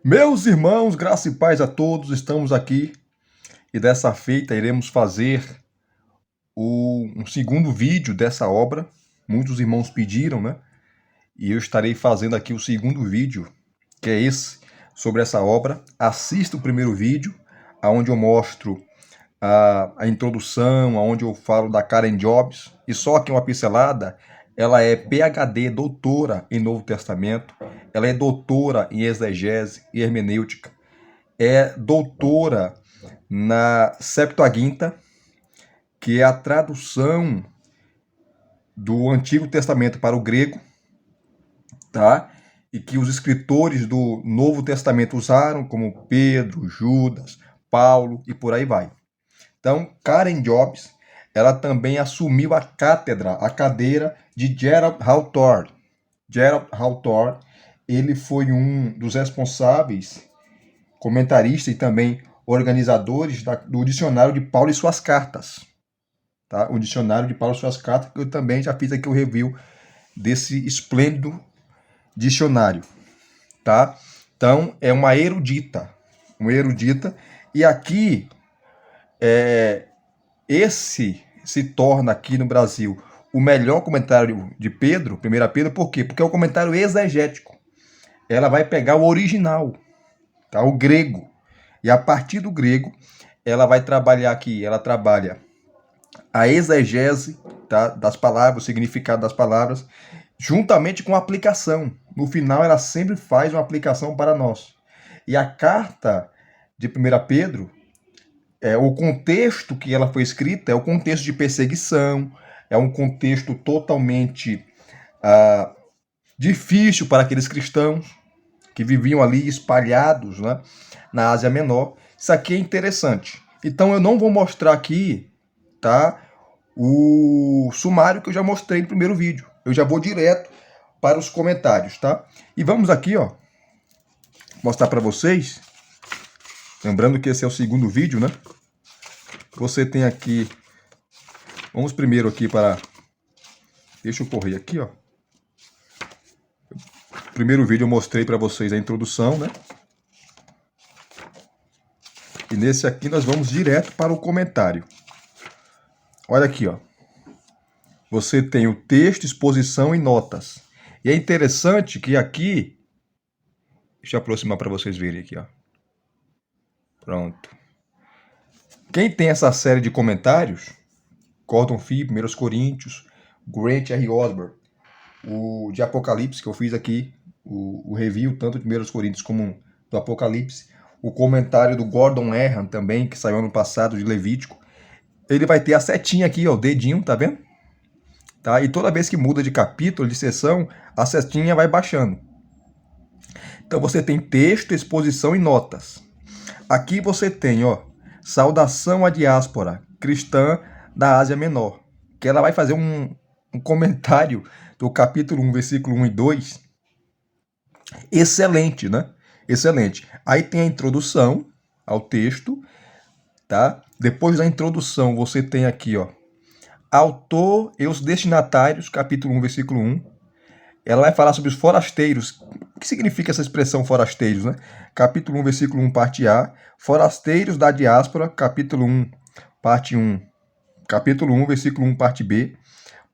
Meus irmãos, graça e paz a todos, estamos aqui e dessa feita iremos fazer um segundo vídeo dessa obra. Muitos irmãos pediram, né? E eu estarei fazendo aqui o segundo vídeo, que é esse, sobre essa obra. Assista o primeiro vídeo, onde eu mostro a introdução, onde eu falo da Karen Jobs. E só aqui uma pincelada, ela é PhD, doutora em Novo Testamento, ela é doutora em exegese e hermenêutica, é doutora na Septuaginta, que é a tradução do Antigo Testamento para o grego, tá? E que os escritores do Novo Testamento usaram, como Pedro, Judas, Paulo e por aí vai. Então, Karen Jobs, ela também assumiu a cátedra, a cadeira de Gerald Hawthorne. Gerald Hawthorne, ele foi um dos responsáveis, comentarista e também organizadores do dicionário de Paulo e suas cartas. Tá? O dicionário de Paulo e suas cartas, que eu também já fiz aqui o review desse esplêndido dicionário. Tá? Então, é uma erudita. E aqui, esse se torna aqui no Brasil o melhor comentário de Pedro, 1 Pedro, por quê? Porque é o comentário exegético. Ela vai pegar o original, tá? O grego. E a partir do grego, ela vai trabalhar aqui, ela trabalha a exegese, tá, das palavras, o significado das palavras, juntamente com a aplicação. No final, ela sempre faz uma aplicação para nós. E a carta de 1 Pedro, o contexto que ela foi escrita é o contexto de perseguição, é um contexto totalmente difícil para aqueles cristãos que viviam ali espalhados, né, na Ásia Menor. Isso aqui é interessante. Então eu não vou mostrar aqui, tá, o sumário que eu já mostrei no primeiro vídeo. Eu já vou direto para os comentários, tá? E vamos aqui, ó, mostrar para vocês. Lembrando que esse é o segundo vídeo, né? Você tem aqui... Vamos primeiro aqui para... Deixa eu correr aqui, ó. No primeiro vídeo eu mostrei para vocês a introdução, né? E nesse aqui nós vamos direto para o comentário. Olha aqui, ó. Você tem o texto, exposição e notas. E é interessante que aqui... Deixa eu aproximar para vocês verem aqui, ó. Pronto. Quem tem essa série de comentários, Gordon Fee, 1 Coríntios, Grant R. Osborne, o de Apocalipse, que eu fiz aqui, o review, tanto de 1 Coríntios como do Apocalipse, o comentário do Gordon Erhan também, que saiu ano passado, de Levítico, ele vai ter a setinha aqui, ó, o dedinho, tá vendo? Tá? E toda vez que muda de capítulo, de seção, a setinha vai baixando. Então você tem texto, exposição e notas. Aqui você tem, ó, saudação à diáspora cristã da Ásia Menor, que ela vai fazer um comentário do capítulo 1, versículo 1 e 2, excelente, né? Excelente. Aí tem a introdução ao texto, tá? Depois da introdução, você tem aqui, ó, autor e os destinatários, capítulo 1, versículo 1. Ela vai falar sobre os forasteiros. O que significa essa expressão forasteiros, né? Capítulo 1, versículo 1, parte A. Forasteiros da diáspora, capítulo 1, parte 1. Capítulo 1, versículo 1, parte B.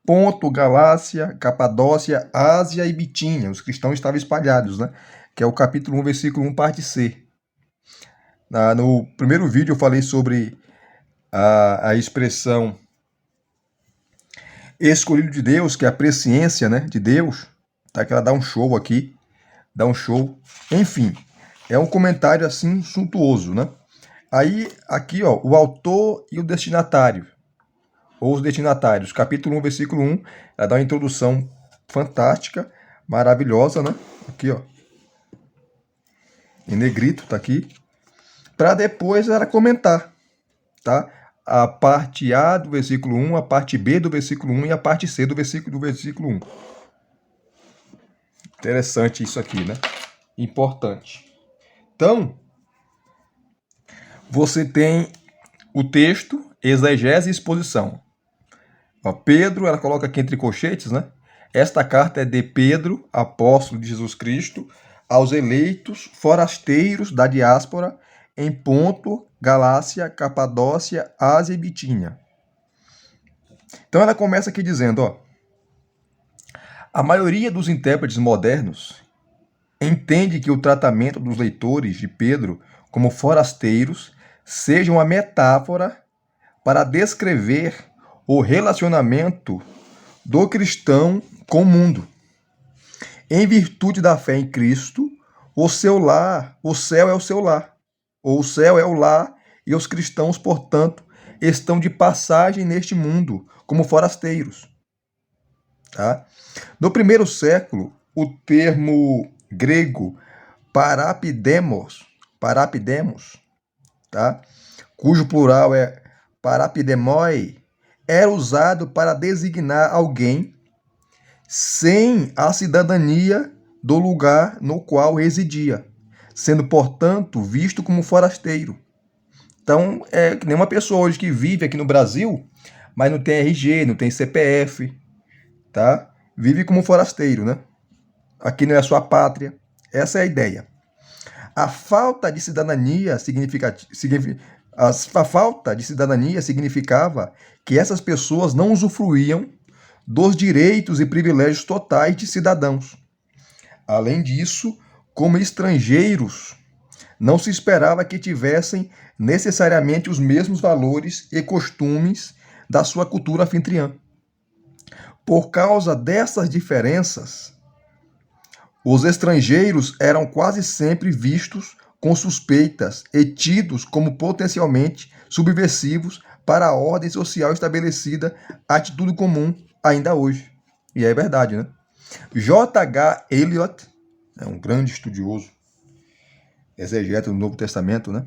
Ponto, Galácia, Capadócia, Ásia e Bitínia. Os cristãos estavam espalhados, né? Que é o capítulo 1, versículo 1, parte C. No primeiro vídeo eu falei sobre a expressão escolhido de Deus, que é a presciência, né, de Deus. Tá? Que ela dá um show aqui. Dá um show. Enfim, é um comentário assim suntuoso, né? Aí, aqui, ó, o autor e o destinatário. Ou os destinatários. Capítulo 1, versículo 1. Ela dá uma introdução fantástica, maravilhosa, né? Aqui, ó. Em negrito, tá aqui. Para depois ela comentar, tá? A parte A do versículo 1, a parte B do versículo 1 e a parte C do versículo 1. Interessante isso aqui, né? Importante. Então, você tem o texto, exegese e exposição. Ó, Pedro, ela coloca aqui entre colchetes, né? Esta carta é de Pedro, apóstolo de Jesus Cristo, aos eleitos forasteiros da diáspora em Ponto, Galácia, Capadócia, Ásia e Bitínia. Então ela começa aqui dizendo, ó, a maioria dos intérpretes modernos entende que o tratamento dos leitores de Pedro como forasteiros seja uma metáfora para descrever o relacionamento do cristão com o mundo. Em virtude da fé em Cristo, o seu lar, o céu é o seu lar, ou o céu é o lar, e os cristãos, portanto, estão de passagem neste mundo como forasteiros. Tá? No primeiro século, o termo grego parapidemos, tá? Cujo plural é parapidemoi, era usado para designar alguém sem a cidadania do lugar no qual residia, sendo, portanto, visto como forasteiro. Então, é que nem uma pessoa hoje que vive aqui no Brasil, mas não tem RG, não tem CPF, tá? Vive como forasteiro, né? Aqui não é a sua pátria. Essa é a ideia. A falta de cidadania significava que essas pessoas não usufruíam dos direitos e privilégios totais de cidadãos. Além disso, como estrangeiros, não se esperava que tivessem necessariamente os mesmos valores e costumes da sua cultura anfitriã. Por causa dessas diferenças, os estrangeiros eram quase sempre vistos com suspeitas e tidos como potencialmente subversivos para a ordem social estabelecida, atitude comum ainda hoje. E é verdade, né? J.H. Eliot, um grande estudioso, exegeta do Novo Testamento, né?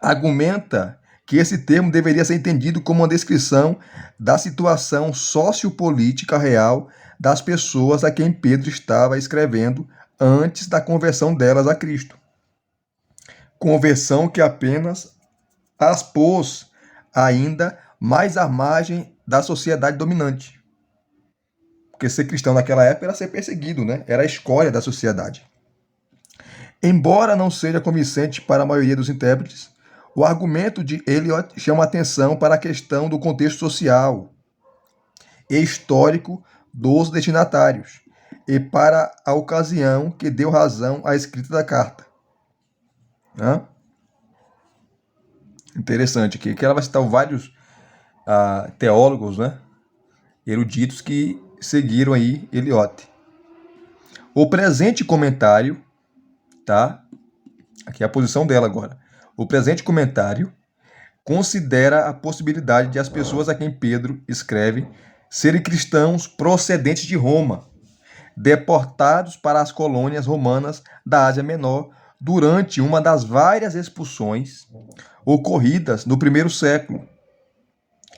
Argumenta que esse termo deveria ser entendido como uma descrição da situação sociopolítica real das pessoas a quem Pedro estava escrevendo antes da conversão delas a Cristo. Conversão que apenas as pôs ainda mais à margem da sociedade dominante. Porque ser cristão naquela época era ser perseguido, né? Era a escória da sociedade. Embora não seja convincente para a maioria dos intérpretes, o argumento de Eliot chama atenção para a questão do contexto social e histórico dos destinatários e para a ocasião que deu razão à escrita da carta. Interessante aqui, que ela vai citar vários teólogos, né, eruditos que seguiram aí Eliot. O presente comentário, tá? Aqui é a posição dela agora. O presente comentário considera a possibilidade de as pessoas a quem Pedro escreve serem cristãos procedentes de Roma, deportados para as colônias romanas da Ásia Menor durante uma das várias expulsões ocorridas no primeiro século.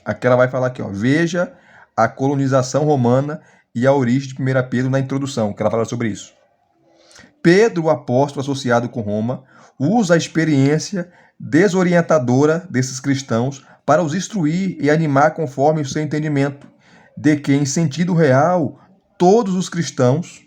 Aqui ela vai falar aqui, ó, veja a colonização romana e a origem de 1 Pedro na introdução, que ela fala sobre isso. Pedro, o apóstolo associado com Roma, usa a experiência desorientadora desses cristãos para os instruir e animar conforme o seu entendimento de que, em sentido real, todos os cristãos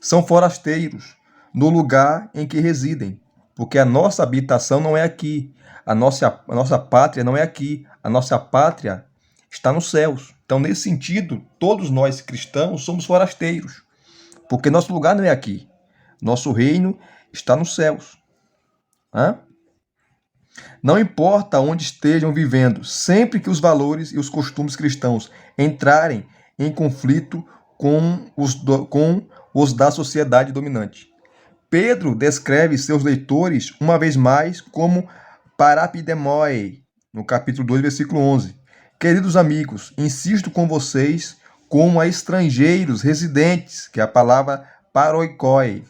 são forasteiros no lugar em que residem, porque a nossa habitação não é aqui, a nossa pátria não é aqui, a nossa pátria está nos céus. Então, nesse sentido, todos nós cristãos somos forasteiros, porque nosso lugar não é aqui, nosso reino está nos céus. Não importa onde estejam vivendo, sempre que os valores e os costumes cristãos entrarem em conflito com os da sociedade dominante. Pedro descreve seus leitores, uma vez mais, como parapidemoi, no capítulo 2, versículo 11. Queridos amigos, insisto com vocês como a estrangeiros residentes, que é a palavra paroikoi,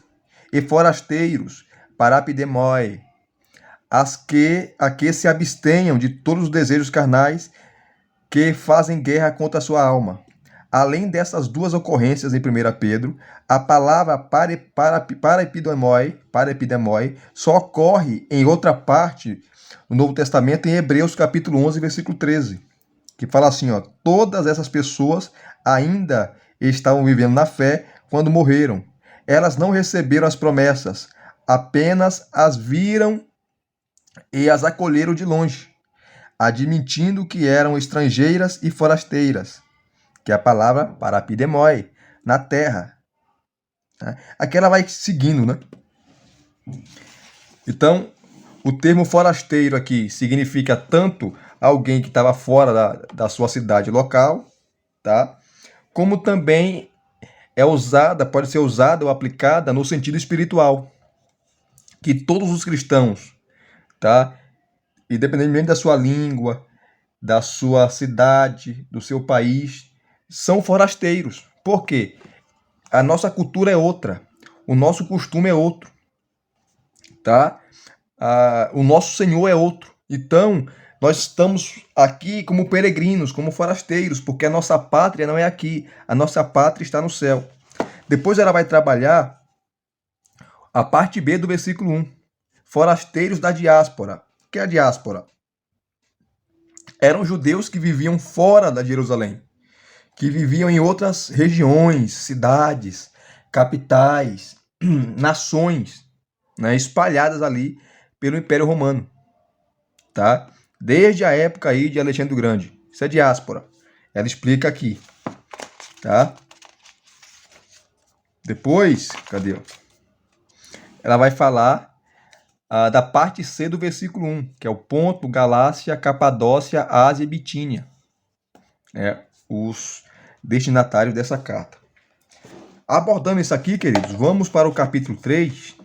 e forasteiros, parapidemoi, a que se abstenham de todos os desejos carnais que fazem guerra contra a sua alma. Além dessas duas ocorrências em 1 Pedro, a palavra parepidemoi só ocorre em outra parte do Novo Testamento, em Hebreus capítulo 11, versículo 13, que fala assim, ó, todas essas pessoas ainda estavam vivendo na fé quando morreram. elas não receberam as promessas, apenas as viram e as acolheram de longe, admitindo que eram estrangeiras e forasteiras, que é a palavra parapidemoi, na terra. Aqui ela vai seguindo, né? Então, o termo forasteiro aqui significa tanto alguém que estava fora da sua cidade local, tá? Como também pode ser usada ou aplicada no sentido espiritual, que todos os cristãos, tá? Independentemente da sua língua, da sua cidade, do seu país, são forasteiros. Por quê? A nossa cultura é outra, o nosso costume é outro, tá? O nosso Senhor é outro. Então, nós estamos aqui como peregrinos, como forasteiros, porque a nossa pátria não é aqui, a nossa pátria está no céu. Depois ela vai trabalhar a parte B do versículo 1. Forasteiros da diáspora. O que é a diáspora? Eram judeus que viviam fora da Jerusalém, que viviam em outras regiões, cidades, capitais, nações, né, espalhadas ali pelo Império Romano, tá? Desde a época aí de Alexandre o Grande. Isso é diáspora. Ela explica aqui, tá? Depois, cadê? Ela vai falar da parte C do versículo 1, que é o ponto Galácia, Capadócia, Ásia e Bitínia. Os destinatários dessa carta. Abordando isso aqui, queridos, vamos para o capítulo 3,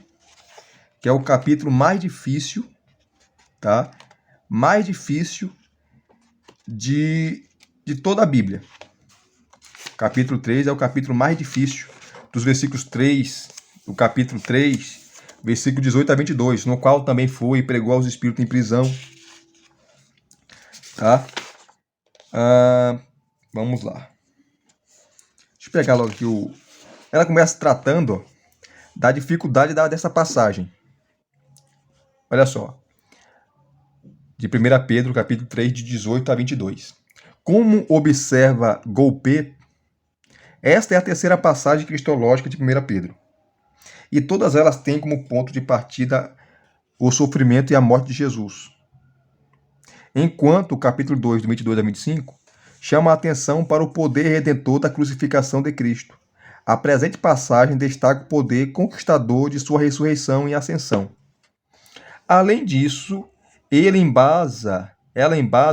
que é o capítulo mais difícil, tá? Mais difícil de toda a Bíblia. Capítulo 3 é o capítulo mais difícil dos versículos 3, do capítulo 3, versículo 18 a 22, no qual também foi e pregou aos espíritos em prisão. Tá? Vamos lá. Deixa eu pegar logo aqui Ela começa tratando da dificuldade dessa passagem. Olha só. De 1 Pedro, capítulo 3, de 18 a 22. Como observa Goupet, esta é a terceira passagem cristológica de 1 Pedro. E todas elas têm como ponto de partida o sofrimento e a morte de Jesus. Enquanto o capítulo 2, do 22 a 25, chama a atenção para o poder redentor da crucificação de Cristo. A presente passagem destaca o poder conquistador de sua ressurreição e ascensão. Além disso, ela embasa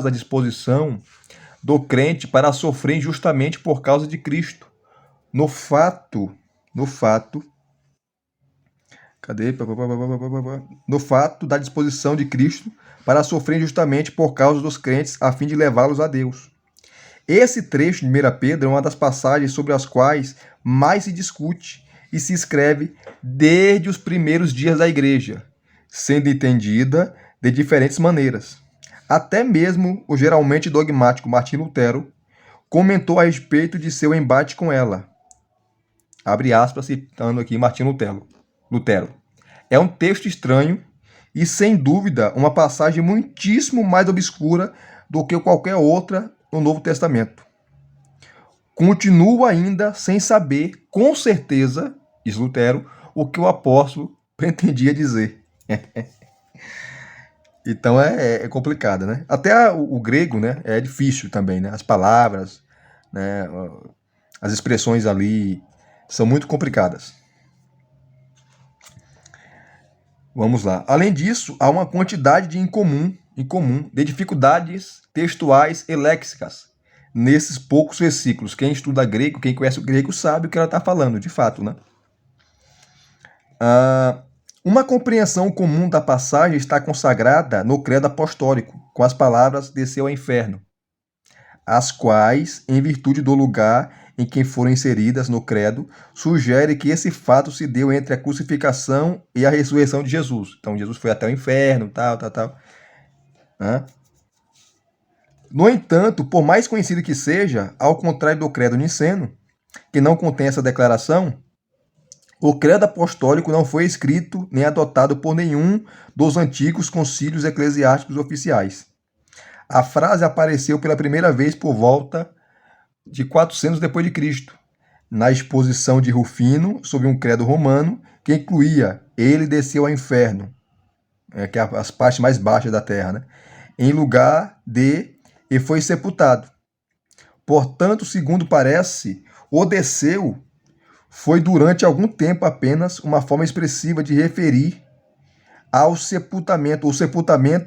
a disposição do crente para sofrer injustamente por causa de Cristo. No fato da disposição de Cristo para sofrer injustamente por causa dos crentes, a fim de levá-los a Deus. Esse trecho de 1 Pedro é uma das passagens sobre as quais mais se discute e se escreve desde os primeiros dias da igreja, sendo entendida de diferentes maneiras. Até mesmo o geralmente dogmático Martinho Lutero comentou a respeito de seu embate com ela. Abre aspas, citando aqui Martinho Lutero. É um texto estranho e, sem dúvida, uma passagem muitíssimo mais obscura do que qualquer outra no Novo Testamento. Continuo ainda sem saber, com certeza, diz Lutero, o que o apóstolo pretendia dizer. Então é complicado, né? Até o grego, né, é difícil também, né? As palavras, né, as expressões ali são muito complicadas. Vamos lá. Além disso, há uma quantidade de incomum de dificuldades textuais e léxicas nesses poucos versículos. Quem estuda grego, quem conhece o grego, sabe o que ela está falando, de fato, né? Uma compreensão comum da passagem está consagrada no credo apostólico, com as palavras desceu ao inferno, as quais, em virtude do lugar em que foram inseridas no credo, sugere que esse fato se deu entre a crucificação e a ressurreição de Jesus. Então, Jesus foi até o inferno, tal. No entanto, por mais conhecido que seja, ao contrário do credo niceno, que não contém essa declaração, o credo apostólico não foi escrito nem adotado por nenhum dos antigos concílios eclesiásticos oficiais. A frase apareceu pela primeira vez por volta de 400 depois de Cristo, na exposição de Rufino sob um credo romano que incluía ele desceu ao inferno, que é as partes mais baixas da terra, né? Em lugar de e foi sepultado. Portanto, segundo parece, o desceu foi durante algum tempo apenas uma forma expressiva de referir ao sepultamento,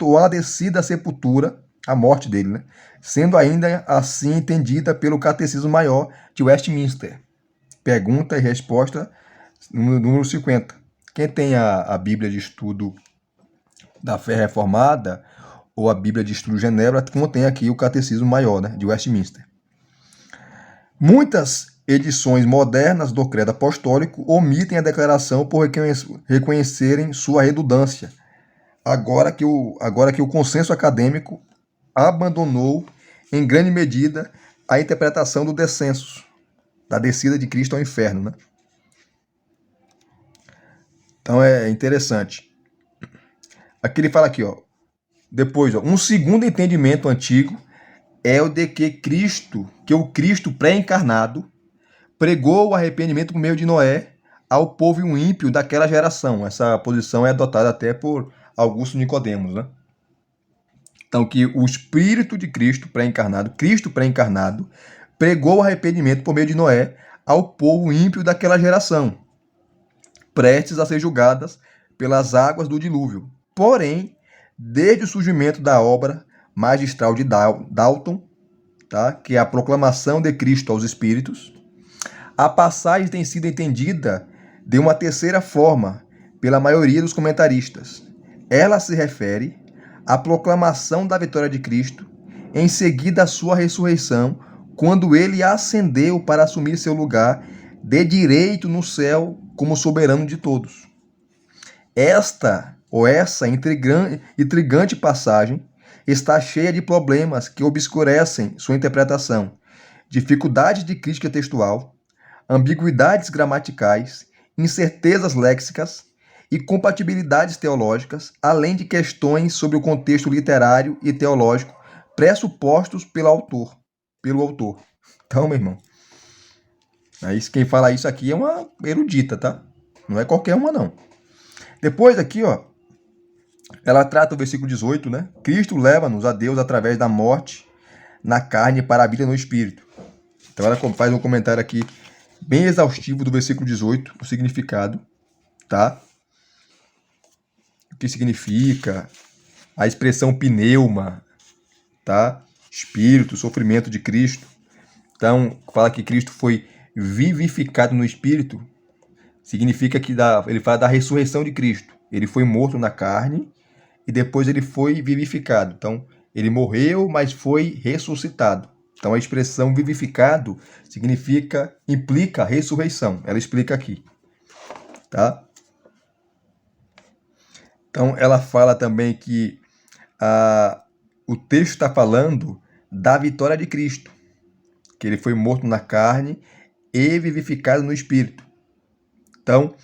ou a descida à sepultura, a morte dele, né? Sendo ainda assim entendida pelo Catecismo Maior de Westminster. Pergunta e resposta, número 50. Quem tem a Bíblia de Estudo da Fé Reformada ou a Bíblia de Estudo Genebra, contém aqui o Catecismo Maior, né, de Westminster. Muitas edições modernas do Credo Apostólico omitem a declaração por reconhecerem sua redundância, agora que o consenso acadêmico abandonou, em grande medida, a interpretação do descenso, da descida de Cristo ao inferno, né? Então é interessante. Aqui ele fala aqui, ó. Depois, ó, um segundo entendimento antigo é o de que o Cristo pré-encarnado pregou o arrependimento por meio de Noé ao povo ímpio daquela geração. Essa posição é adotada até por Augusto Nicodemos, né? Então, que o Espírito de Cristo pré-encarnado, pregou o arrependimento por meio de Noé ao povo ímpio daquela geração, prestes a ser julgadas pelas águas do dilúvio. Porém, desde o surgimento da obra magistral de Dalton, tá, que é a proclamação de Cristo aos Espíritos, a passagem tem sido entendida de uma terceira forma pela maioria dos comentaristas. Ela se refere à proclamação da vitória de Cristo, em seguida à sua ressurreição, quando ele ascendeu para assumir seu lugar de direito no céu como soberano de todos. Essa intrigante passagem está cheia de problemas que obscurecem sua interpretação, dificuldades de crítica textual, ambiguidades gramaticais, incertezas léxicas e compatibilidades teológicas, além de questões sobre o contexto literário e teológico pressupostos pelo autor. Então, meu irmão, aí quem fala isso aqui é uma erudita, tá? Não é qualquer uma, não. Depois aqui, ó, ela trata o versículo 18, né? Cristo leva-nos a Deus através da morte na carne para a vida no espírito. Então ela faz um comentário aqui bem exaustivo do versículo 18, o significado, tá? O que significa, a expressão pneuma, tá? Espírito, sofrimento de Cristo. Então, fala que Cristo foi vivificado no espírito, significa que ele fala da ressurreição de Cristo. Ele foi morto na carne e depois ele foi vivificado. Então, ele morreu, mas foi ressuscitado. Então, a expressão vivificado implica ressurreição. Ela explica aqui, tá? Então, ela fala também que o texto está falando da vitória de Cristo, que ele foi morto na carne e vivificado no espírito. Então,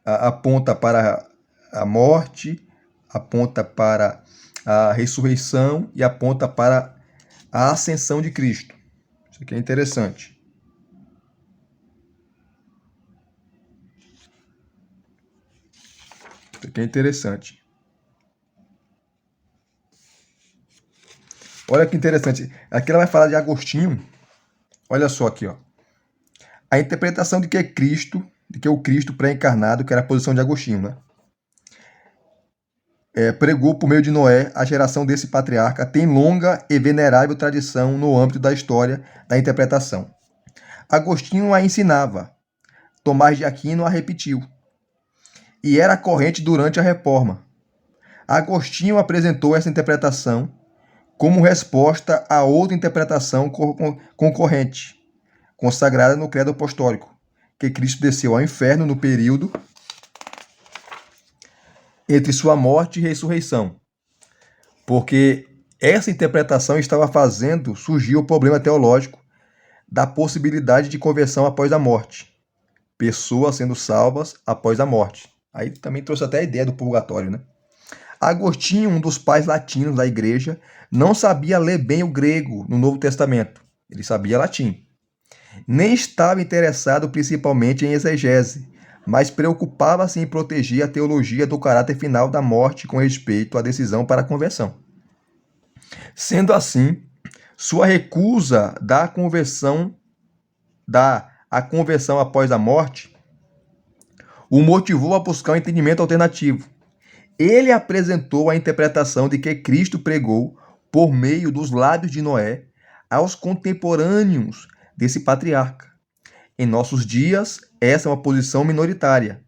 aponta para a morte, aponta para a ressurreição e aponta para a ascensão de Cristo. Isso aqui é interessante. Isso aqui é interessante. Olha que interessante. Aqui ela vai falar de Agostinho. Olha só aqui, ó. A interpretação de que o Cristo pré-encarnado, que era a posição de Agostinho, né? Pregou por meio de Noé, a geração desse patriarca tem longa e venerável tradição no âmbito da história da interpretação. Agostinho a ensinava, Tomás de Aquino a repetiu, e era corrente durante a Reforma. Agostinho apresentou essa interpretação como resposta a outra interpretação concorrente, consagrada no Credo Apostólico, que Cristo desceu ao inferno no período entre sua morte e ressurreição. Porque essa interpretação estava fazendo surgir o problema teológico da possibilidade de conversão após a morte. Pessoas sendo salvas após a morte. Aí também trouxe até a ideia do purgatório, né? Agostinho, um dos pais latinos da igreja, não sabia ler bem o grego no Novo Testamento. Ele sabia latim. Nem estava interessado principalmente em exegese, mas preocupava-se em proteger a teologia do caráter final da morte com respeito à decisão para a conversão. Sendo assim, sua recusa a conversão após a morte o motivou a buscar um entendimento alternativo. Ele apresentou a interpretação de que Cristo pregou por meio dos lábios de Noé aos contemporâneos desse patriarca. Em nossos dias, essa é uma posição minoritária,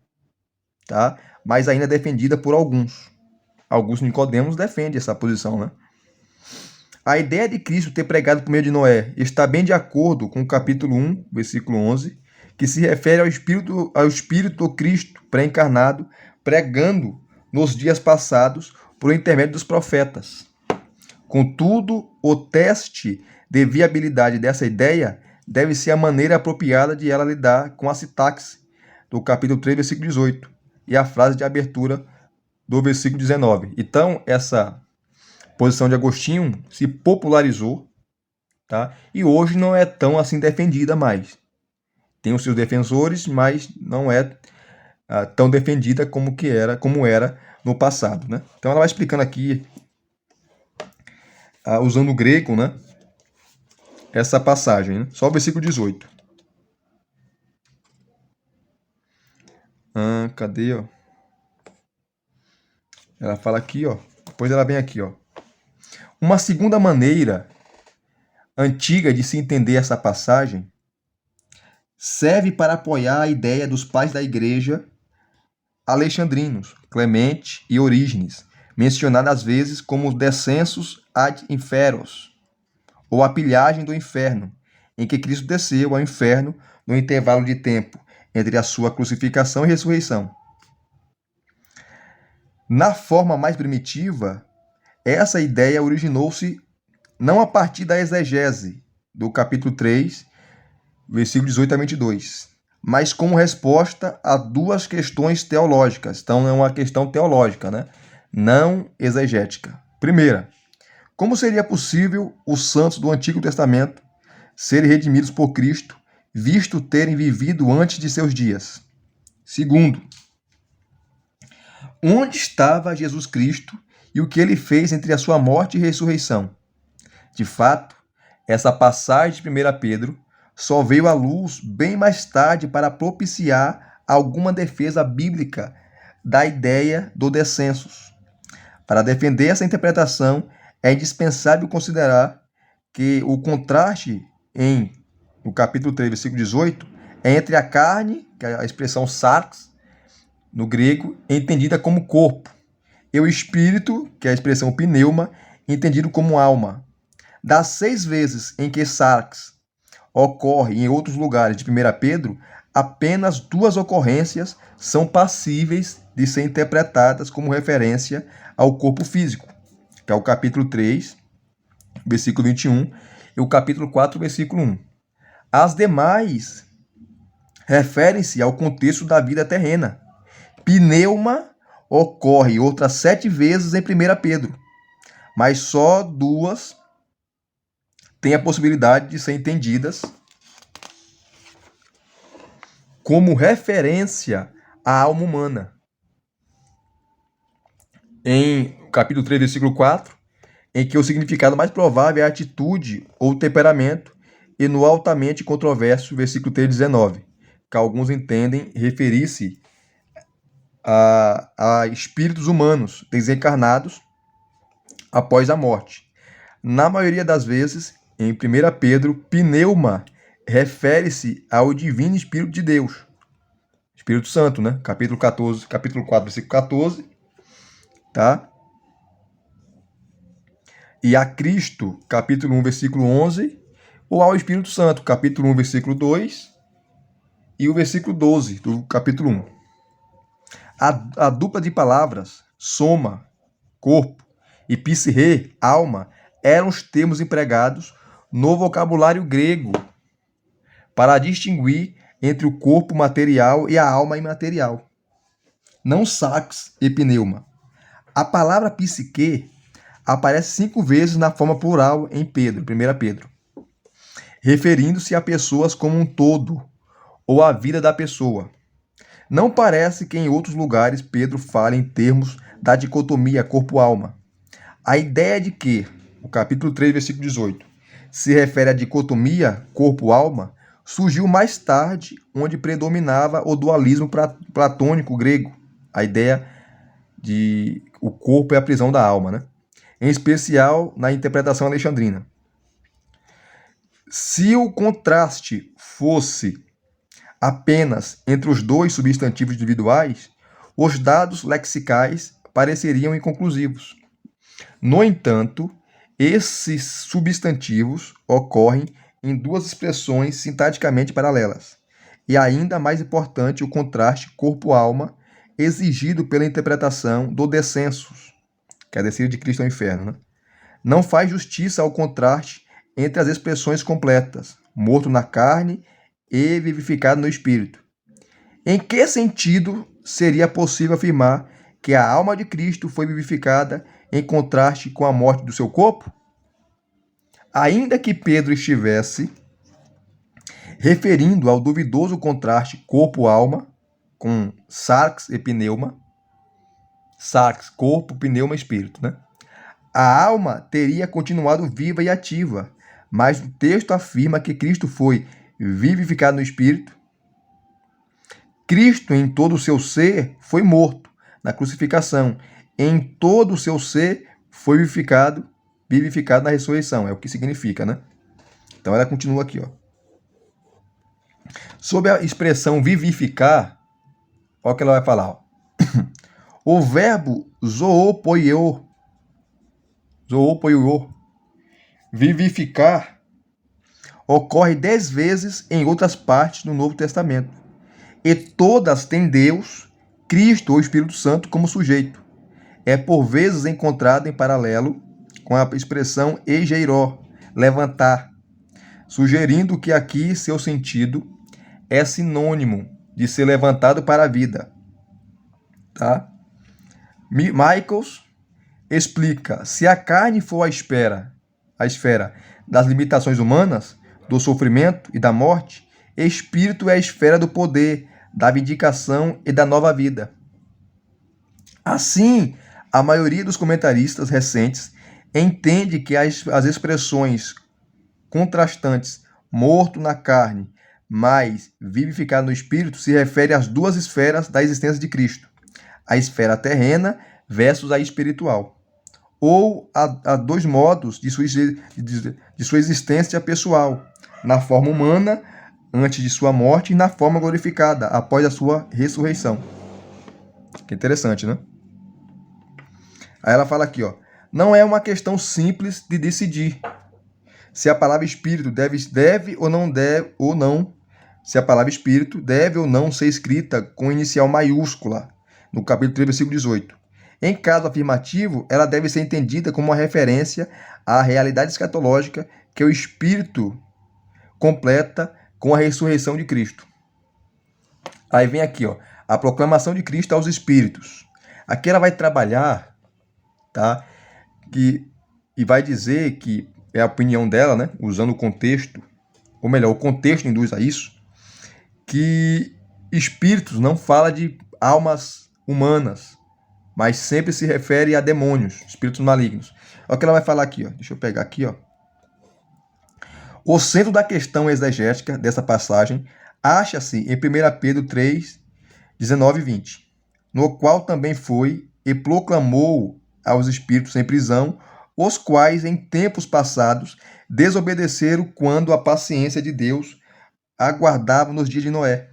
tá? Mas ainda defendida por alguns. Alguns Nicodemos defendem essa posição, né? A ideia de Cristo ter pregado por meio de Noé está bem de acordo com o capítulo 1, versículo 11, que se refere ao Espírito do Cristo pré-encarnado, pregando nos dias passados por intermédio dos profetas. Contudo, o teste de viabilidade dessa ideia deve ser a maneira apropriada de ela lidar com a sintaxe do capítulo 3, versículo 18, e a frase de abertura do versículo 19. Então, essa posição de Agostinho se popularizou, tá? E hoje não é tão assim defendida mais. Tem os seus defensores, mas não é tão defendida como era no passado, né? Então ela vai explicando aqui, usando o grego, né? Essa passagem, né? Só o versículo 18. Cadê, ó? Ela fala aqui, ó. Depois ela vem aqui, ó. Uma segunda maneira antiga de se entender essa passagem serve para apoiar a ideia dos pais da igreja alexandrinos, Clemente e Orígenes, mencionada às vezes como os descensos ad inferos, ou a pilhagem do inferno, em que Cristo desceu ao inferno no intervalo de tempo entre a sua crucificação e ressurreição. Na forma mais primitiva, essa ideia originou-se não a partir da exegese do capítulo 3, versículo 18 a 22, mas como resposta a duas questões teológicas. Então é uma questão teológica, né? Não exegética. Primeira, como seria possível os santos do Antigo Testamento serem redimidos por Cristo, visto terem vivido antes de seus dias? Segundo, onde estava Jesus Cristo e o que ele fez entre a sua morte e ressurreição? De fato, essa passagem de 1 Pedro só veio à luz bem mais tarde para propiciar alguma defesa bíblica da ideia do descensus. Para defender essa interpretação, é indispensável considerar que o contraste no capítulo 3, versículo 18, é entre a carne, que é a expressão sarx, no grego, entendida como corpo, e o espírito, que é a expressão pneuma, entendido como alma. Das 6 vezes em que sarx ocorre em outros lugares de 1 Pedro, apenas 2 ocorrências são passíveis de ser interpretadas como referência ao corpo físico, que é o capítulo 3, versículo 21, e o capítulo 4, versículo 1. As demais referem-se ao contexto da vida terrena. Pneuma ocorre outras 7 vezes em 1 Pedro, mas só 2 têm a possibilidade de ser entendidas como referência à alma humana. Em capítulo 3, versículo 4, em que o significado mais provável é a atitude ou temperamento, e no altamente controverso, versículo 3, 19, que alguns entendem referir-se a espíritos humanos desencarnados após a morte. Na maioria das vezes, em 1 Pedro, pneuma refere-se ao divino Espírito de Deus, Espírito Santo, né? Capítulo 4, versículo 14, tá? E a Cristo, capítulo 1, versículo 11, ou ao Espírito Santo, capítulo 1, versículo 2, e o versículo 12 do capítulo 1. A dupla de palavras, soma, corpo, e psique, alma, eram os termos empregados no vocabulário grego para distinguir entre o corpo material e a alma imaterial. Não sax e pneuma. A palavra psique aparece 5 vezes na forma plural em Pedro, 1 Pedro. referindo-se a pessoas como um todo, ou a vida da pessoa. Não parece que em outros lugares Pedro fale em termos da dicotomia corpo-alma. A ideia de que o capítulo 3, versículo 18, se refere à dicotomia corpo-alma, surgiu mais tarde, onde predominava o dualismo platônico grego, a ideia de o corpo é a prisão da alma, né? Em especial na interpretação alexandrina. Se o contraste fosse apenas entre os dois substantivos individuais, os dados lexicais pareceriam inconclusivos. No entanto, esses substantivos ocorrem em duas expressões sintaticamente paralelas. E ainda mais importante, o contraste corpo-alma exigido pela interpretação do descensus, que é a descida de Cristo ao inferno, né? Não faz justiça ao contraste entre as expressões completas, morto na carne e vivificado no espírito. Em que sentido seria possível afirmar que a alma de Cristo foi vivificada em contraste com a morte do seu corpo? Ainda que Pedro estivesse referindo ao duvidoso contraste corpo-alma, com sarx e pneuma, sarx, corpo, pneuma, espírito, né? A alma teria continuado viva e ativa, mas o texto afirma que Cristo foi vivificado no espírito. Cristo, em todo o seu ser, foi morto na crucificação. Em todo o seu ser, foi vivificado na ressurreição. É o que significa, né? Então ela continua aqui, ó. Sob a expressão vivificar, olha o que ela vai falar, ó. O verbo zoopoiô, vivificar, ocorre 10 vezes em outras partes do Novo Testamento. E todas têm Deus, Cristo ou Espírito Santo como sujeito. É por vezes encontrado em paralelo com a expressão egeiró, levantar, sugerindo que aqui seu sentido é sinônimo de ser levantado para a vida. Tá? Michaels explica: se a carne for a esfera das limitações humanas, do sofrimento e da morte, espírito é a esfera do poder, da vindicação e da nova vida. Assim, a maioria dos comentaristas recentes entende que as expressões contrastantes morto na carne, mas vivificado no espírito se refere às duas esferas da existência de Cristo, a esfera terrena versus a espiritual, ou a dois modos de sua existência pessoal, na forma humana antes de sua morte e na forma glorificada após a sua ressurreição. Que interessante, né? Aí ela fala aqui, ó, não é uma questão simples de decidir se a palavra espírito deve ou não, se a palavra espírito deve ou não ser escrita com inicial maiúscula, no capítulo 3, versículo 18. Em caso afirmativo, ela deve ser entendida como uma referência à realidade escatológica que o Espírito completa com a ressurreição de Cristo. Aí vem aqui, ó, a proclamação de Cristo aos Espíritos. Aqui ela vai trabalhar, tá? E vai dizer que é a opinião dela, né? Usando o contexto, ou melhor, o contexto induz a isso, que espíritos não fala de almas humanas, mas sempre se refere a demônios, espíritos malignos. Olha o que ela vai falar aqui, ó. Deixa eu pegar aqui, ó. O centro da questão exegética dessa passagem acha-se em 1 Pedro 3, 19 e 20, no qual também foi e proclamou aos espíritos em prisão, os quais em tempos passados desobedeceram quando a paciência de Deus aguardava nos dias de Noé,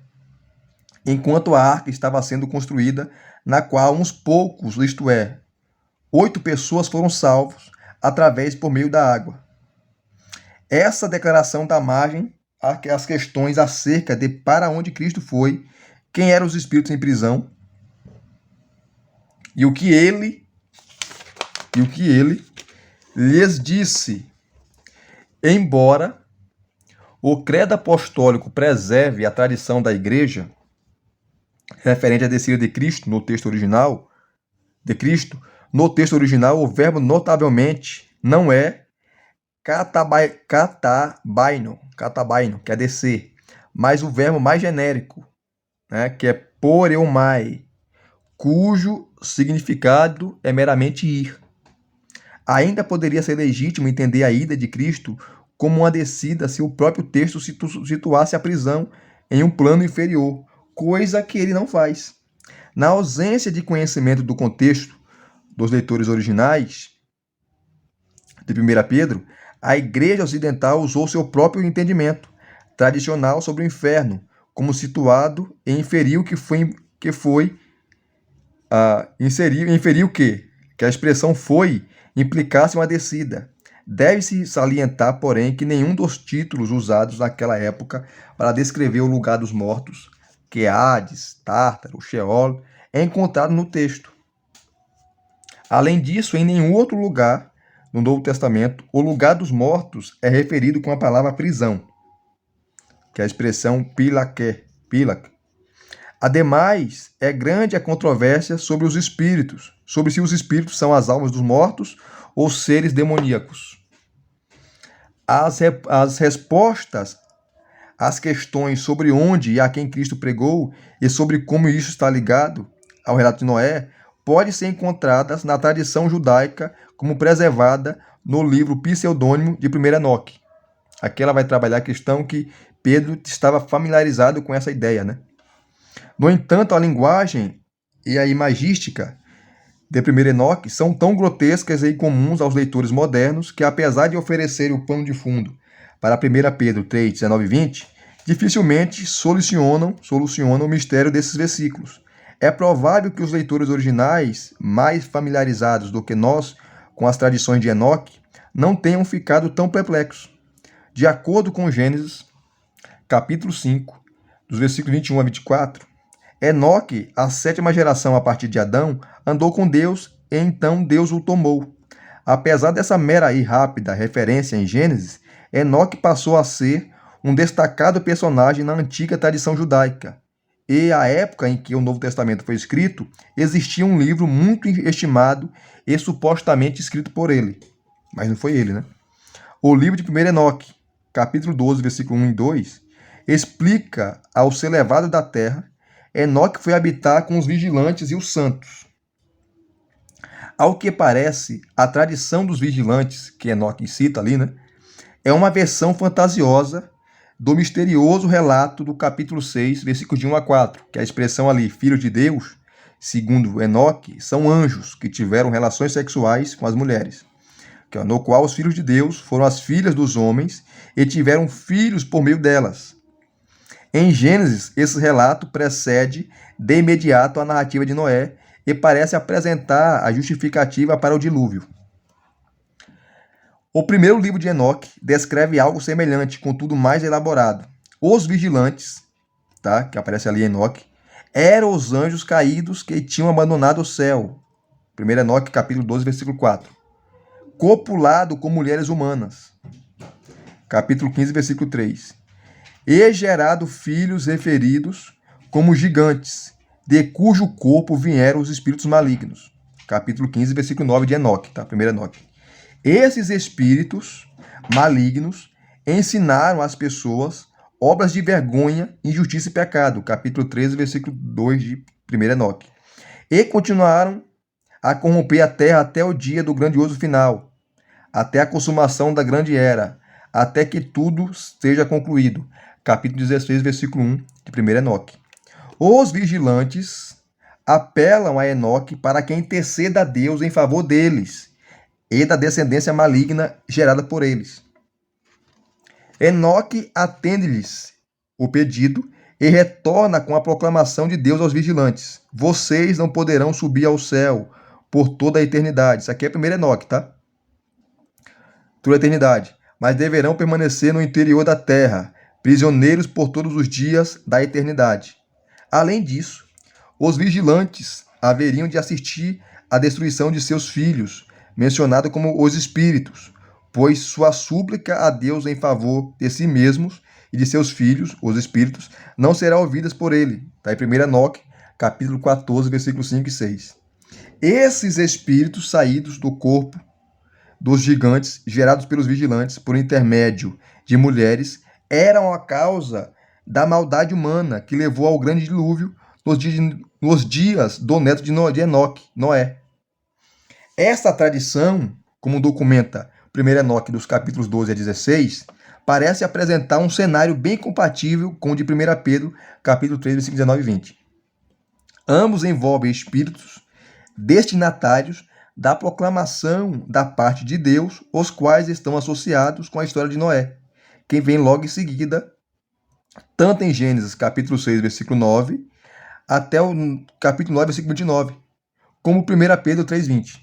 enquanto a arca estava sendo construída, na qual uns poucos, isto é, 8 pessoas foram salvos através por meio da água. Essa declaração dá margem às questões acerca de para onde Cristo foi, quem eram os espíritos em prisão e o que ele lhes disse. Embora o credo apostólico preserve a tradição da igreja referente à descida de Cristo no texto original, o verbo notavelmente não é catabaino, que é descer, mas o verbo mais genérico, né, que é poreomai, cujo significado é meramente ir. Ainda poderia ser legítimo entender a ida de Cristo como uma descida se o próprio texto situasse a prisão em um plano inferior, coisa que ele não faz. Na ausência de conhecimento do contexto dos leitores originais de 1 Pedro, a Igreja Ocidental usou seu próprio entendimento tradicional sobre o inferno como situado e inferiu que a expressão foi implicasse uma descida. Deve-se salientar, porém, que nenhum dos títulos usados naquela época para descrever o lugar dos mortos, que é Hades, Tártaro, Sheol, é encontrado no texto. Além disso, em nenhum outro lugar no Novo Testamento, o lugar dos mortos é referido com a palavra prisão, que é a expressão pilak. Ademais, é grande a controvérsia sobre os espíritos, sobre se os espíritos são as almas dos mortos ou seres demoníacos. As respostas às questões sobre onde e a quem Cristo pregou e sobre como isso está ligado ao relato de Noé podem ser encontradas na tradição judaica como preservada no livro pseudônimo de 1 Enoque. Aqui ela vai trabalhar a questão que Pedro estava familiarizado com essa ideia, né? No entanto, a linguagem e a imagística de 1 Enoque são tão grotescas e incomuns aos leitores modernos que, apesar de oferecerem o pano de fundo para 1 Pedro 3, 19 e 20, dificilmente solucionam o mistério desses versículos. É provável que os leitores originais, mais familiarizados do que nós com as tradições de Enoque, não tenham ficado tão perplexos. De acordo com Gênesis, capítulo 5, dos versículos 21 a 24, Enoque, a sétima geração a partir de Adão, andou com Deus e então Deus o tomou. Apesar dessa mera e rápida referência em Gênesis, Enoque passou a ser um destacado personagem na antiga tradição judaica. E à época em que o Novo Testamento foi escrito, existia um livro muito estimado e supostamente escrito por ele. Mas não foi ele, né? O livro de 1 Enoque, capítulo 12, versículo 1 e 2, explica, ao ser levado da terra, Enoque foi habitar com os vigilantes e os santos. Ao que parece, a tradição dos vigilantes, que Enoque cita ali, né, é uma versão fantasiosa do misterioso relato do capítulo 6, versículos de 1 a 4, que é a expressão ali, filhos de Deus, segundo Enoque, são anjos que tiveram relações sexuais com as mulheres, no qual os filhos de Deus foram as filhas dos homens e tiveram filhos por meio delas. Em Gênesis, esse relato precede de imediato a narrativa de Noé e parece apresentar a justificativa para o dilúvio. O primeiro livro de Enoque descreve algo semelhante, contudo mais elaborado. Os vigilantes, tá, que aparece ali em Enoque, eram os anjos caídos que tinham abandonado o céu. 1 Enoque, capítulo 12, versículo 4. Copulado com mulheres humanas. Capítulo 15, versículo 3. E gerado filhos referidos como gigantes, de cujo corpo vieram os espíritos malignos. Capítulo 15, versículo 9 de Enoque, tá? 1 Enoque. Esses espíritos malignos ensinaram às pessoas obras de vergonha, injustiça e pecado. Capítulo 13, versículo 2 de 1 Enoque. E continuaram a corromper a terra até o dia do grandioso final, até a consumação da grande era, até que tudo esteja concluído. Capítulo 16, versículo 1 de 1 Enoque. Os vigilantes apelam a Enoque para que interceda a Deus em favor deles e da descendência maligna gerada por eles. Enoque atende-lhes o pedido e retorna com a proclamação de Deus aos vigilantes. Vocês não poderão subir ao céu por toda a eternidade. Isso aqui é 1 Enoque, tá? Toda a eternidade. Mas deverão permanecer no interior da terra, prisioneiros por todos os dias da eternidade. Além disso, os vigilantes haveriam de assistir à destruição de seus filhos, mencionado como os espíritos, pois sua súplica a Deus em favor de si mesmos e de seus filhos, os espíritos, não será ouvidas por ele. Está em 1 Enoque, capítulo 14, versículos 5 e 6. Esses espíritos saídos do corpo dos gigantes gerados pelos vigilantes por intermédio de mulheres eram a causa da maldade humana que levou ao grande dilúvio nos dias do neto de Enoque, Noé. Esta tradição, como documenta 1 Enoque dos capítulos 12 a 16, parece apresentar um cenário bem compatível com o de 1 Pedro, capítulo 3, versículos 19 e 20. Ambos envolvem espíritos destinatários da proclamação da parte de Deus, os quais estão associados com a história de Noé, que vem logo em seguida, tanto em Gênesis capítulo 6, versículo 9, até o capítulo 9, versículo 29, como 1 Pedro 3, 20.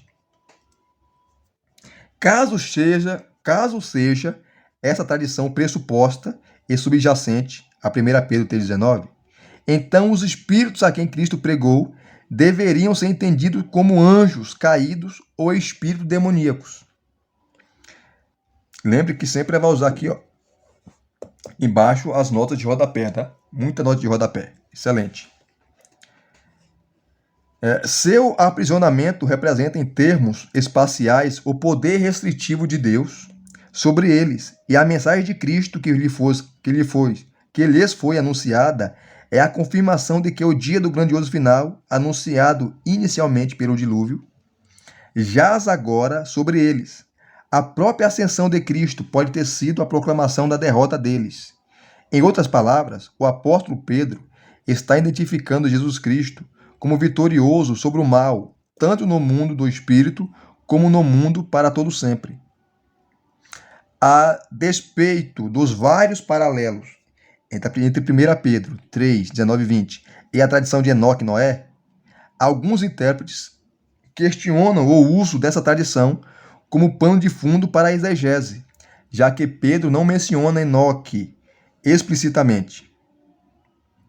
Caso seja essa tradição pressuposta e subjacente a 1 Pedro 3,19, então os espíritos a quem Cristo pregou deveriam ser entendidos como anjos caídos ou espíritos demoníacos. Lembre que sempre vai usar aqui, ó, embaixo as notas de rodapé, tá? Muita nota de rodapé. Excelente. Seu aprisionamento representa, em termos espaciais, o poder restritivo de Deus sobre eles, e a mensagem de Cristo que lhes foi anunciada é a confirmação de que o dia do grandioso final, anunciado inicialmente pelo dilúvio, jaz agora sobre eles. A própria ascensão de Cristo pode ter sido a proclamação da derrota deles. Em outras palavras, o apóstolo Pedro está identificando Jesus Cristo como vitorioso sobre o mal, tanto no mundo do espírito como no mundo para todo sempre. A despeito dos vários paralelos entre 1 Pedro 3, 19 e 20 e a tradição de Enoque e Noé, alguns intérpretes questionam o uso dessa tradição como pano de fundo para a exegese, já que Pedro não menciona Enoque explicitamente.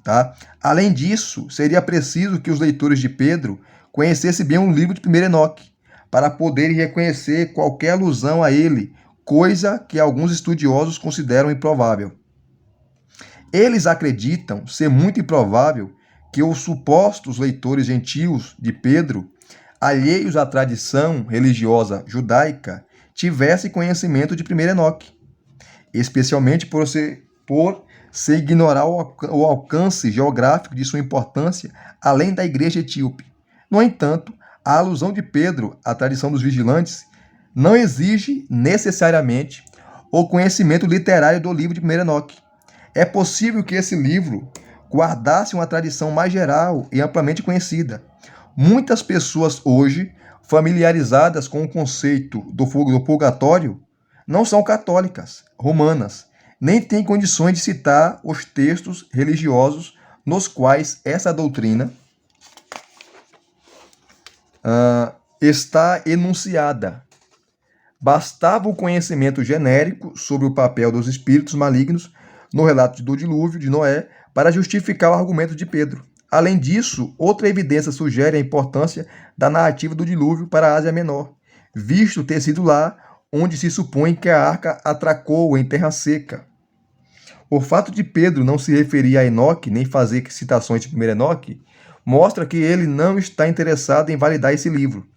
Tá? Além disso, seria preciso que os leitores de Pedro conhecessem bem o livro de 1 Enoque, para poderem reconhecer qualquer alusão a ele, coisa que alguns estudiosos consideram improvável. Eles acreditam ser muito improvável que os supostos leitores gentios de Pedro, alheios à tradição religiosa judaica, tivessem conhecimento de 1 Enoque, especialmente por se ignorar o alcance geográfico de sua importância além da igreja etíope. No entanto, a alusão de Pedro à tradição dos vigilantes não exige necessariamente o conhecimento literário do livro de 1 Enoque. É possível que esse livro guardasse uma tradição mais geral e amplamente conhecida. Muitas pessoas hoje, familiarizadas com o conceito do fogo do purgatório, não são católicas, romanas, nem têm condições de citar os textos religiosos nos quais essa doutrina está enunciada. Bastava o conhecimento genérico sobre o papel dos espíritos malignos no relato do dilúvio de Noé para justificar o argumento de Pedro. Além disso, outra evidência sugere a importância da narrativa do dilúvio para a Ásia Menor, visto ter sido lá onde se supõe que a arca atracou em terra seca. O fato de Pedro não se referir a Enoque nem fazer citações de 1 Enoque mostra que ele não está interessado em validar esse livro,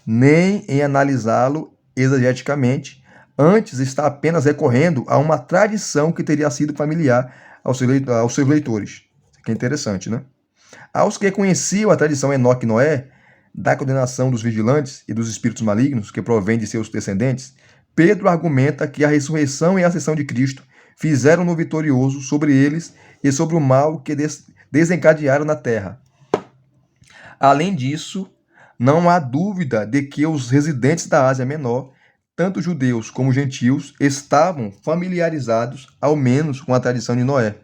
nem em analisá-lo exegeticamente, antes está apenas recorrendo a uma tradição que teria sido familiar aos seus leitores. Isso aqui é interessante, né? Aos que conheciam a tradição Enoque e Noé, da condenação dos vigilantes e dos espíritos malignos que provém de seus descendentes, Pedro argumenta que a ressurreição e a ascensão de Cristo fizeram-no vitorioso sobre eles e sobre o mal que desencadearam na terra. Além disso, não há dúvida de que os residentes da Ásia Menor, tanto judeus como gentios, estavam familiarizados, ao menos, com a tradição de Noé,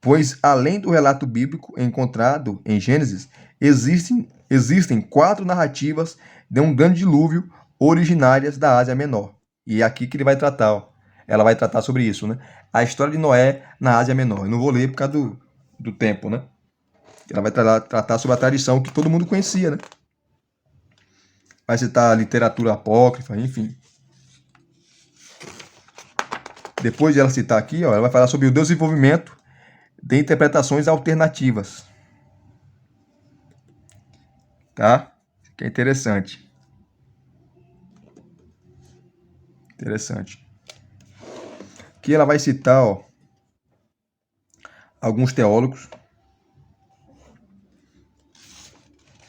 pois, além do relato bíblico encontrado em Gênesis, existem 4 narrativas de um grande dilúvio originárias da Ásia Menor. E é aqui que ele vai tratar, ó. Ela vai tratar sobre isso, né? A história de Noé na Ásia Menor. Eu não vou ler por causa do tempo, né? Ela vai tratar sobre a tradição que todo mundo conhecia, né? Vai citar literatura apócrifa, enfim. Depois de ela citar aqui, ó, ela vai falar sobre o desenvolvimento de interpretações alternativas. Tá? Isso aqui é interessante. Interessante. Aqui ela vai citar, ó, alguns teólogos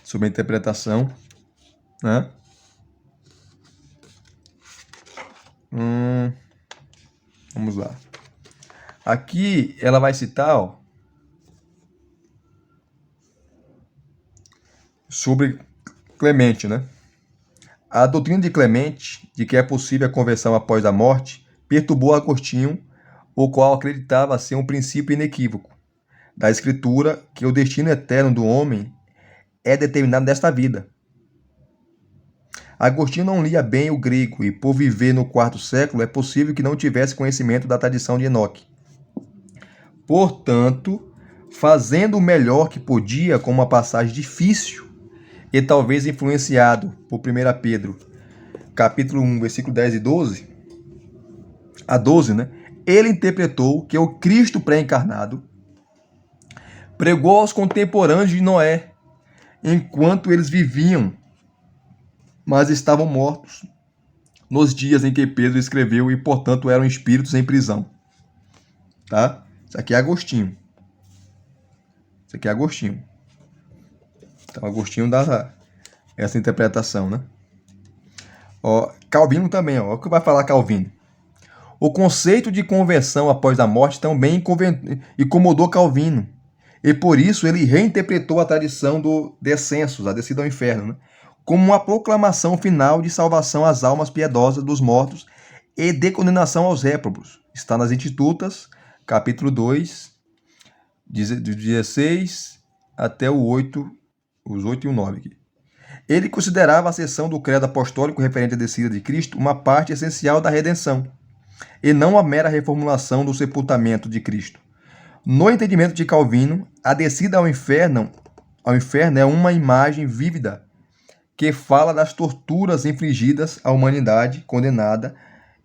sobre a interpretação, né? Vamos lá. Aqui ela vai citar, ó, sobre Clemente, né? A doutrina de Clemente, de que é possível a conversão após a morte, perturbou Agostinho, o qual acreditava ser um princípio inequívoco da Escritura que o destino eterno do homem é determinado nesta vida. Agostinho não lia bem o grego e, por viver no quarto século, é possível que não tivesse conhecimento da tradição de Enoque. Portanto, fazendo o melhor que podia com uma passagem difícil e talvez influenciado por 1 Pedro, capítulo 1, versículo 10 e 12, a 12, né? Ele interpretou que o Cristo pré-encarnado pregou aos contemporâneos de Noé, enquanto eles viviam, mas estavam mortos nos dias em que Pedro escreveu e, portanto, eram espíritos em prisão. Tá? Isso aqui é Agostinho. Isso aqui é Agostinho. Então, Agostinho dá essa interpretação, né? Ó, Calvino também, ó. O que vai falar Calvino? O conceito de conversão após a morte também incomodou Calvino. E por isso ele reinterpretou a tradição do descensos, a descida ao inferno, né? Como uma proclamação final de salvação às almas piedosas dos mortos e de condenação aos réprobos. Está nas Institutas, capítulo 2, do 16 até o 8, os 8 e o 9 aqui. Ele considerava a seção do credo apostólico referente à descida de Cristo uma parte essencial da redenção, e não a mera reformulação do sepultamento de Cristo. No entendimento de Calvino, a descida ao inferno é uma imagem vívida que fala das torturas infligidas à humanidade condenada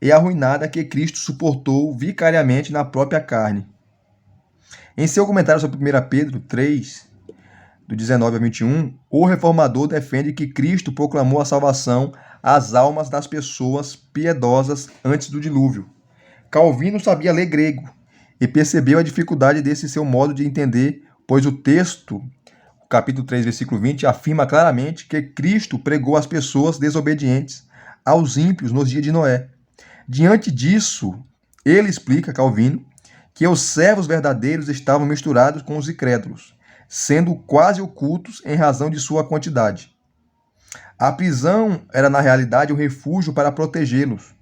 e arruinada que Cristo suportou vicariamente na própria carne. Em seu comentário sobre 1 Pedro 3, do 19 a 21, o reformador defende que Cristo proclamou a salvação às almas das pessoas piedosas antes do dilúvio. Calvino sabia ler grego e percebeu a dificuldade desse seu modo de entender, pois o texto, capítulo 3, versículo 20, afirma claramente que Cristo pregou às pessoas desobedientes, aos ímpios nos dias de Noé. Diante disso, ele explica, Calvino, que os servos verdadeiros estavam misturados com os incrédulos, sendo quase ocultos em razão de sua quantidade. A prisão era, na realidade, um refúgio para protegê-los,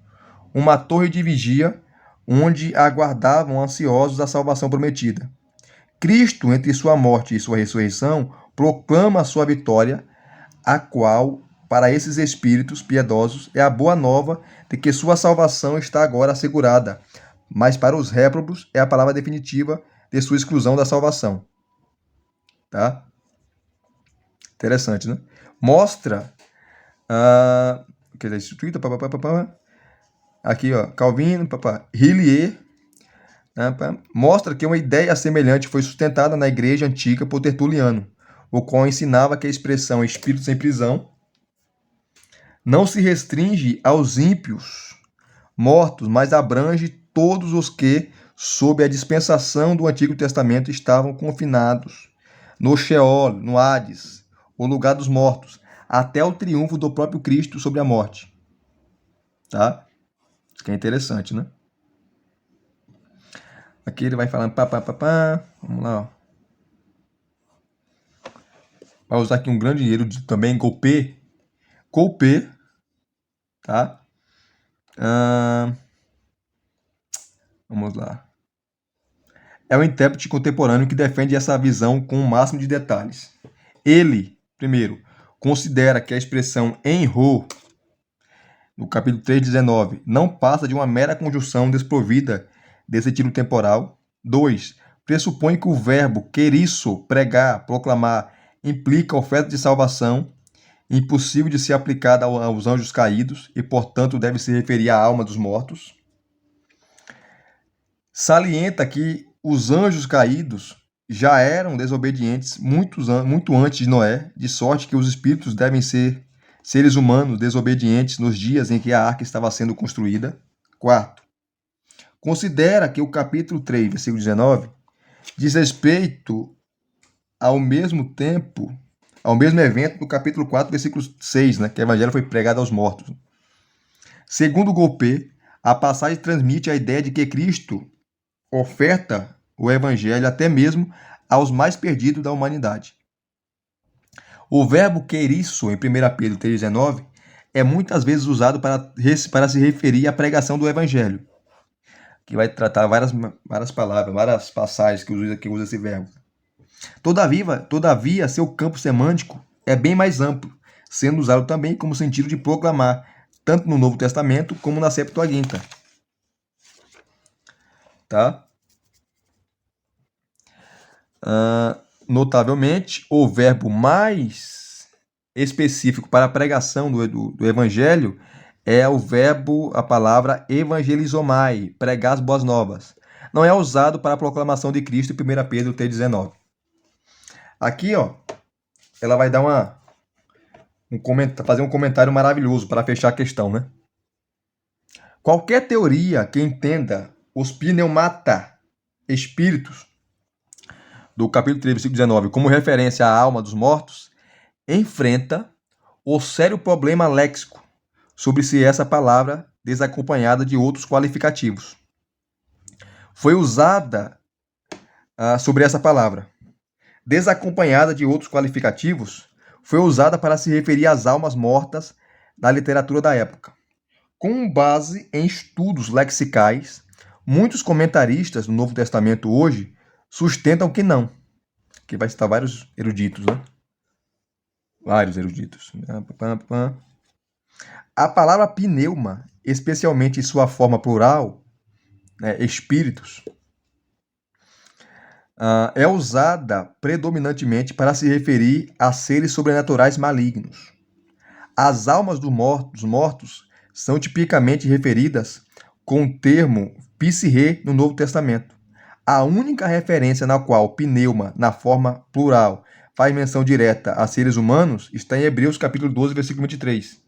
uma torre de vigia onde aguardavam ansiosos a salvação prometida. Cristo, entre sua morte e sua ressurreição, proclama a sua vitória, a qual, para esses espíritos piedosos, é a boa nova de que sua salvação está agora assegurada, mas para os réprobos é a palavra definitiva de sua exclusão da salvação. Tá? Interessante, né? Mostra que é instituída, aqui, ó, Calvino, Hillier, mostra que uma ideia semelhante foi sustentada na igreja antiga por Tertuliano, o qual ensinava que a expressão espíritos em prisão não se restringe aos ímpios mortos, mas abrange todos os que, sob a dispensação do Antigo Testamento, estavam confinados no Sheol, no Hades, o lugar dos mortos, até o triunfo do próprio Cristo sobre a morte. Tá? Isso que é interessante, né? Aqui ele vai falando Vamos lá, ó. Vai usar aqui um grande dinheiro também, Golpe, tá? Vamos lá. É um intérprete contemporâneo que defende essa visão com o máximo de detalhes. Ele, primeiro, considera que a expressão enro, no capítulo 3:19, não passa de uma mera conjunção desprovida de sentido temporal. 2. Pressupõe que o verbo querisso, pregar, proclamar, implica oferta de salvação, impossível de ser aplicada aos anjos caídos e, portanto, deve se referir à alma dos mortos. Salienta que os anjos caídos já eram desobedientes muito antes de Noé, de sorte que os espíritos devem ser seres humanos desobedientes nos dias em que a arca estava sendo construída. Quarto, considera que o capítulo 3, versículo 19, diz respeito ao mesmo tempo, ao mesmo evento do capítulo 4, versículo 6, né, que o evangelho foi pregado aos mortos. Segundo Golpe, a passagem transmite a ideia de que Cristo oferta o evangelho até mesmo aos mais perdidos da humanidade. O verbo queriço, em 1 Pedro 3,19, é muitas vezes usado para se referir à pregação do evangelho, que vai tratar várias palavras, várias passagens que usa esse verbo. Todavia, seu campo semântico é bem mais amplo, sendo usado também como sentido de proclamar, tanto no Novo Testamento como na Septuaginta. Tá? Notavelmente, o verbo mais específico para a pregação do Evangelho é a palavra evangelizomai, pregar as boas novas. Não é usado para a proclamação de Cristo em 1 Pedro 3,19. Aqui, ó, ela vai dar fazer um comentário maravilhoso para fechar a questão, né? Qualquer teoria que entenda os pneumata, espíritos, do capítulo 3, versículo 19, como referência à alma dos mortos, enfrenta o sério problema léxico sobre se essa palavra desacompanhada de outros qualificativos. Foi usada sobre essa palavra, desacompanhada de outros qualificativos, foi usada para se referir às almas mortas da literatura da época. Com base em estudos lexicais, muitos comentaristas do Novo Testamento hoje sustentam que não. Que vai citar vários eruditos, né? Vários eruditos. A palavra pneuma, especialmente em sua forma plural, né, espíritos, é usada predominantemente para se referir a seres sobrenaturais malignos. As almas dos mortos são tipicamente referidas com o termo psirrê no Novo Testamento. A única referência na qual pneuma, na forma plural, faz menção direta a seres humanos está em Hebreus capítulo 12, versículo 23.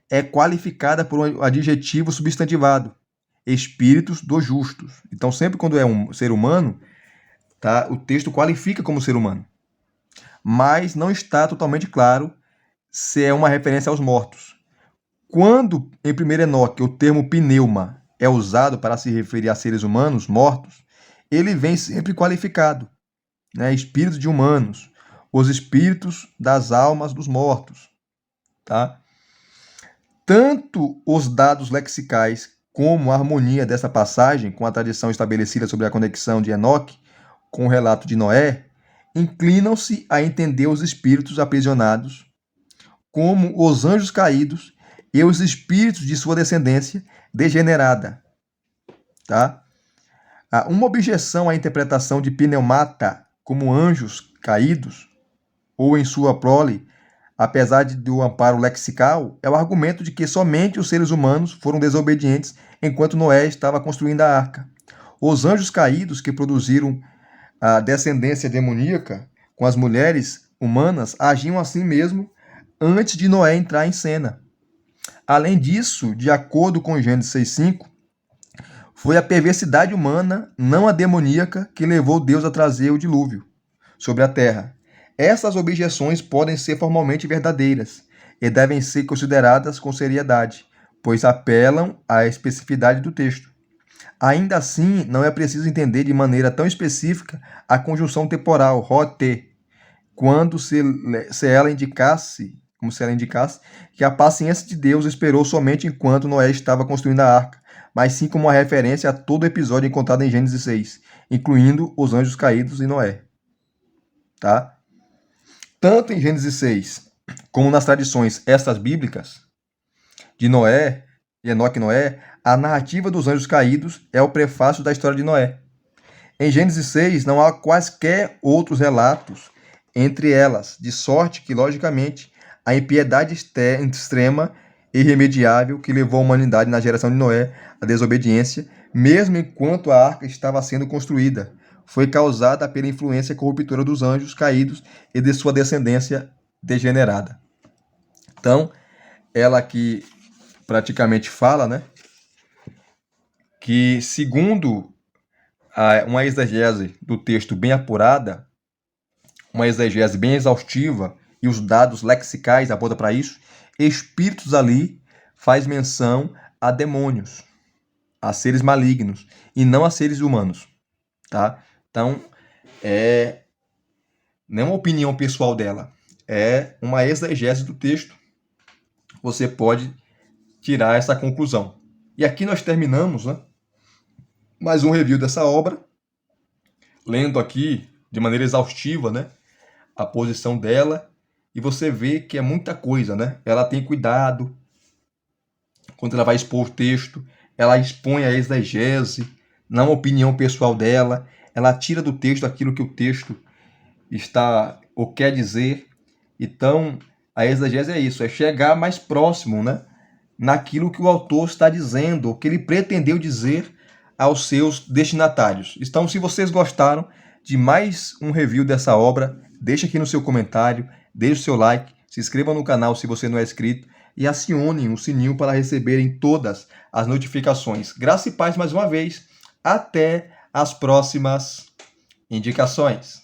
É qualificada por um adjetivo substantivado, espíritos dos justos. Então, sempre quando é um ser humano, tá, o texto qualifica como ser humano. Mas não está totalmente claro se é uma referência aos mortos. Quando, em 1 Enoque, o termo pneuma é usado para se referir a seres humanos mortos, ele vem sempre qualificado, né? Espíritos de humanos, os espíritos das almas dos mortos. Tá? Tanto os dados lexicais como a harmonia dessa passagem com a tradição estabelecida sobre a conexão de Enoque com o relato de Noé, inclinam-se a entender os espíritos aprisionados como os anjos caídos e os espíritos de sua descendência degenerada. Tá? Uma objeção à interpretação de pneumata como anjos caídos, ou em sua prole, apesar do amparo lexical, é o argumento de que somente os seres humanos foram desobedientes enquanto Noé estava construindo a arca. Os anjos caídos que produziram a descendência demoníaca com as mulheres humanas agiam assim mesmo antes de Noé entrar em cena. Além disso, de acordo com Gênesis 6,5, foi a perversidade humana, não a demoníaca, que levou Deus a trazer o dilúvio sobre a terra. Essas objeções podem ser formalmente verdadeiras e devem ser consideradas com seriedade, pois apelam à especificidade do texto. Ainda assim, não é preciso entender de maneira tão específica a conjunção temporal, rote, quando se ela indicasse que a paciência de Deus esperou somente enquanto Noé estava construindo a arca, mas sim como uma referência a todo o episódio encontrado em Gênesis 6, incluindo os anjos caídos e Noé. Tá? Tanto em Gênesis 6, como nas tradições extras bíblicas de Noé, Enoque e Noé, a narrativa dos anjos caídos é o prefácio da história de Noé. Em Gênesis 6 não há quaisquer outros relatos entre elas, de sorte que, logicamente, a impiedade extrema e irremediável que levou a humanidade na geração de Noé à desobediência, mesmo enquanto a arca estava sendo construída, foi causada pela influência corruptora dos anjos caídos e de sua descendência degenerada. Então, ela aqui praticamente fala, né, que segundo uma exegese do texto bem apurada, uma exegese bem exaustiva, e os dados lexicais apontam para isso, espíritos ali faz menção a demônios, a seres malignos, e não a seres humanos, tá? Então, não é uma opinião pessoal dela, é uma exegese do texto. Você pode tirar essa conclusão. E aqui nós terminamos, né, mais um review dessa obra, lendo aqui de maneira exaustiva, né, a posição dela, e você vê que é muita coisa, né? Ela tem cuidado quando ela vai expor o texto, ela expõe a exegese, não a opinião pessoal dela, ela tira do texto aquilo que o texto está ou quer dizer. Então, a exegese é isso, é chegar mais próximo, né, naquilo que o autor está dizendo, o que ele pretendeu dizer aos seus destinatários. Então, se vocês gostaram de mais um review dessa obra, deixe aqui no seu comentário, deixe o seu like, se inscreva no canal se você não é inscrito e acionem o sininho para receberem todas as notificações. Graça e paz mais uma vez. Até as próximas indicações.